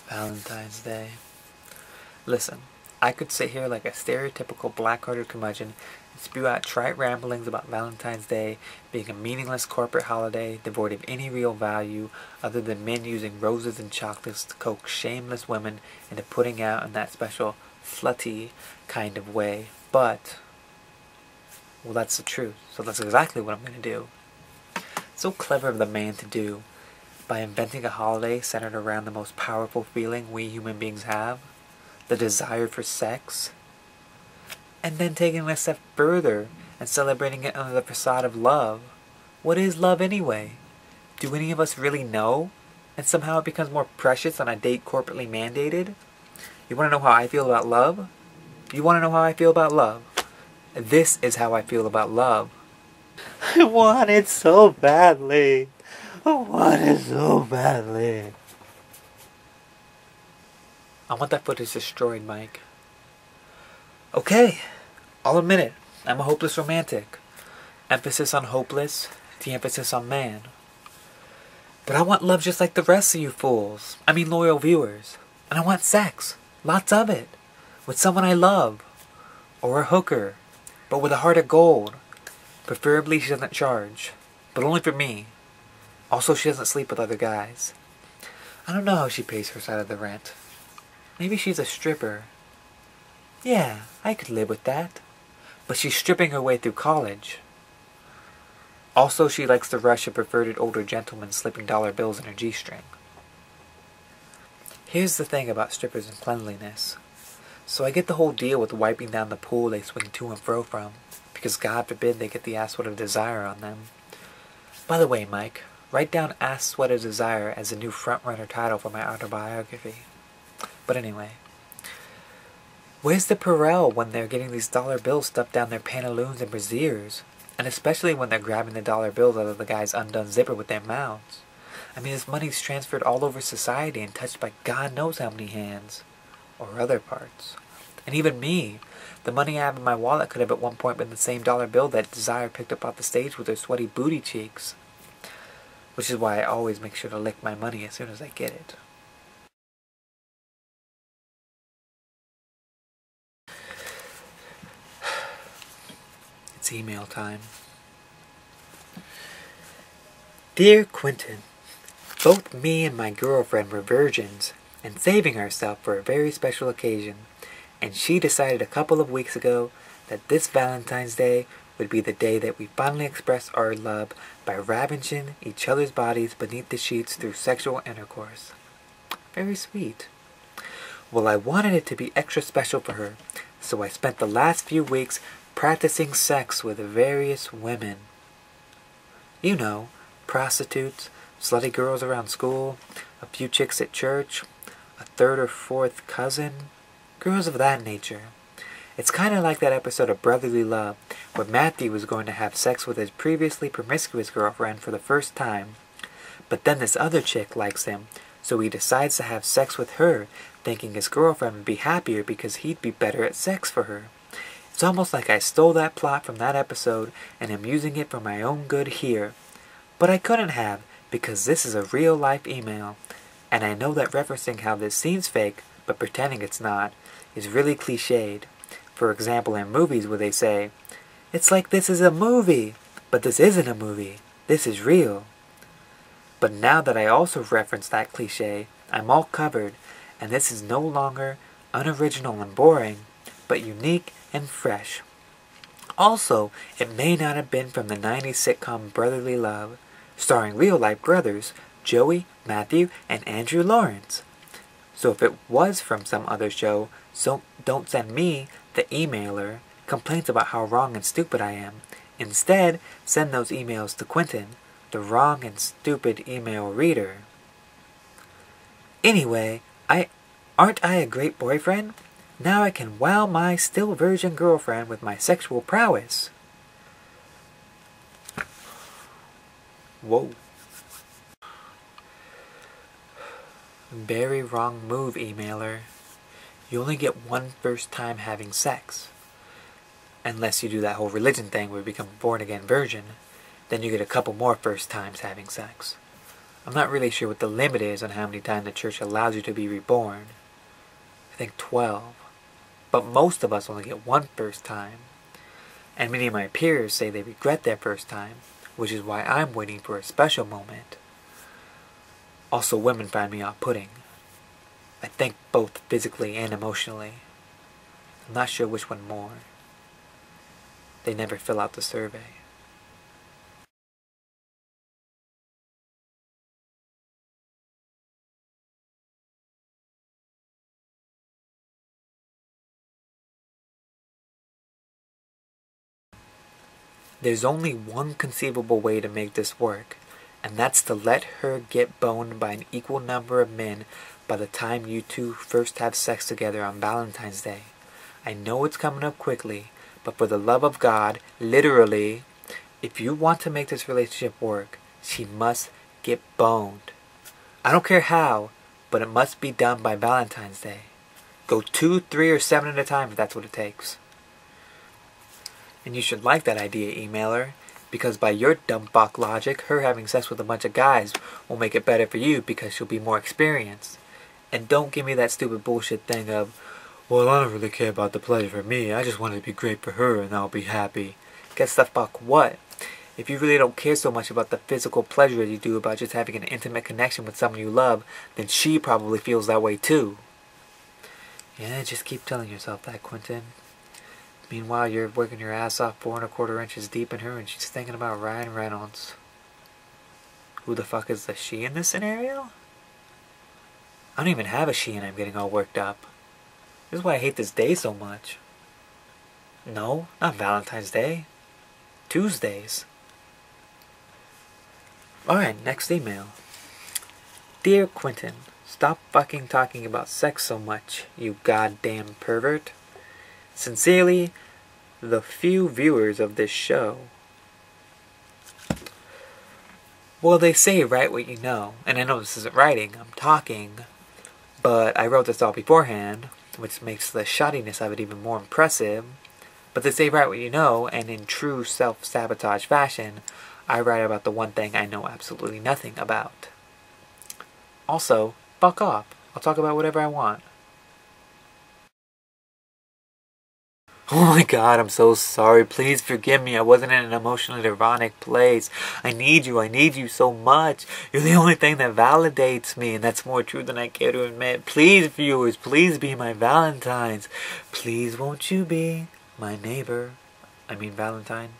Valentine's Day. Listen, I could sit here like a stereotypical black-hearted curmudgeon and spew out trite ramblings about Valentine's Day being a meaningless corporate holiday devoid of any real value other than men using roses and chocolates to coax shameless women into putting out in that special slutty kind of way. But, well, that's the truth, so that's exactly what I'm going to do. So clever of the man to do, by inventing a holiday centered around the most powerful feeling we human beings have, the desire for sex, and then taking it a step further and celebrating it under the facade of love. What is love anyway? Do any of us really know? And somehow it becomes more precious on a date corporately mandated? You want to know how I feel about love? You want to know how I feel about love? This is how I feel about love. I want it so badly. I want it so badly. I want that footage destroyed, Mike. Okay, I'll admit it. I'm a hopeless romantic. Emphasis on hopeless, de-emphasis on man. But I want love just like the rest of you fools. I mean loyal viewers. And I want sex. Lots of it. With someone I love. Or a hooker. But with a heart of gold. Preferably she doesn't charge. But only for me. Also, she doesn't sleep with other guys. I don't know how she pays her side of the rent. Maybe she's a stripper. Yeah, I could live with that. But she's stripping her way through college. Also, she likes the rush of perverted older gentlemen slipping dollar bills in her G-string. Here's the thing about strippers and cleanliness. So I get the whole deal with wiping down the pool they swing to and fro from, because God forbid they get the ass sweat of desire on them. By the way, Mike, write down Ass Sweat of Desire as the new front-runner title for my autobiography. But anyway. Where's the Perel when they're getting these dollar bills stuffed down their pantaloons and brassieres? And especially when they're grabbing the dollar bills out of the guy's undone zipper with their mouths. I mean, this money's transferred all over society and touched by God knows how many hands. Or other parts. And even me. The money I have in my wallet could have at one point been the same dollar bill that Desire picked up off the stage with her sweaty booty cheeks. Which is why I always make sure to lick my money as soon as I get it. It's email time. Dear Quentin, both me and my girlfriend were virgins and saving ourselves for a very special occasion, and she decided a couple of weeks ago that this Valentine's Day would be the day that we finally express our love by ravaging each other's bodies beneath the sheets through sexual intercourse. Very sweet. Well, I wanted it to be extra special for her, so I spent the last few weeks practicing sex with various women. You know, prostitutes, slutty girls around school, a few chicks at church, a third or fourth cousin, girls of that nature. It's kind of like that episode of Brotherly Love, where Matthew was going to have sex with his previously promiscuous girlfriend for the first time. But then this other chick likes him, so he decides to have sex with her, thinking his girlfriend would be happier because he'd be better at sex for her. It's almost like I stole that plot from that episode and am using it for my own good here. But I couldn't have, because this is a real-life email, and I know that referencing how this seems fake, but pretending it's not, is really cliched. For example, in movies where they say, "It's like this is a movie," but this isn't a movie. This is real. But now that I also reference that cliche, I'm all covered, and this is no longer unoriginal and boring, but unique and fresh. Also, it may not have been from the 90s sitcom Brotherly Love, starring real-life brothers, Joey, Matthew, and Andrew Lawrence. So if it was from some other show, so don't send me, the emailer, complaints about how wrong and stupid I am. Instead, send those emails to Quentin, the wrong and stupid email reader. Anyway, aren't I a great boyfriend? Now I can wow my still virgin girlfriend with my sexual prowess. Whoa. Very wrong move, emailer. You only get one first time having sex. Unless you do that whole religion thing where you become a born-again virgin, then you get a couple more first times having sex. I'm not really sure what the limit is on how many times the church allows you to be reborn. I think 12. But most of us only get one first time. And many of my peers say they regret their first time, which is why I'm waiting for a special moment. Also, women find me off-putting. I think both physically and emotionally. I'm not sure which one more. They never fill out the survey. There's only one conceivable way to make this work, and that's to let her get boned by an equal number of men by the time you two first have sex together on Valentine's Day. I know it's coming up quickly, but for the love of God, literally, if you want to make this relationship work, she must get boned. I don't care how, but it must be done by Valentine's Day. Go 2, 3, or 7 at a time if that's what it takes. And you should like that idea, emailer, because by your dumb fuck logic, her having sex with a bunch of guys will make it better for you because she'll be more experienced. And don't give me that stupid bullshit thing of, well, I don't really care about the pleasure for me, I just want it to be great for her and I'll be happy. Guess the fuck what? If you really don't care so much about the physical pleasure as you do about just having an intimate connection with someone you love, then she probably feels that way too. Yeah, just keep telling yourself that, Quentin. Meanwhile, you're working your ass off 4 1/4 inches deep in her and she's thinking about Ryan Reynolds. Who the fuck is the she in this scenario? I don't even have a she and I'm getting all worked up. This is why I hate this day so much. No, not Valentine's Day. Tuesdays. Alright, next email. Dear Quentin, stop fucking talking about sex so much, you goddamn pervert. Sincerely, the few viewers of this show. Well, they say write what you know, and I know this isn't writing, I'm talking, but I wrote this all beforehand, which makes the shoddiness of it even more impressive. But they say write what you know, and in true self-sabotage fashion, I write about the one thing I know absolutely nothing about. Also, fuck off. I'll talk about whatever I want. Oh my god, I'm so sorry. Please forgive me. I wasn't in an emotionally ironic place. I need you so much. You're the only thing that validates me, and that's more true than I care to admit. Please, viewers, please be my Valentines. Please won't you be my neighbor? I mean Valentine.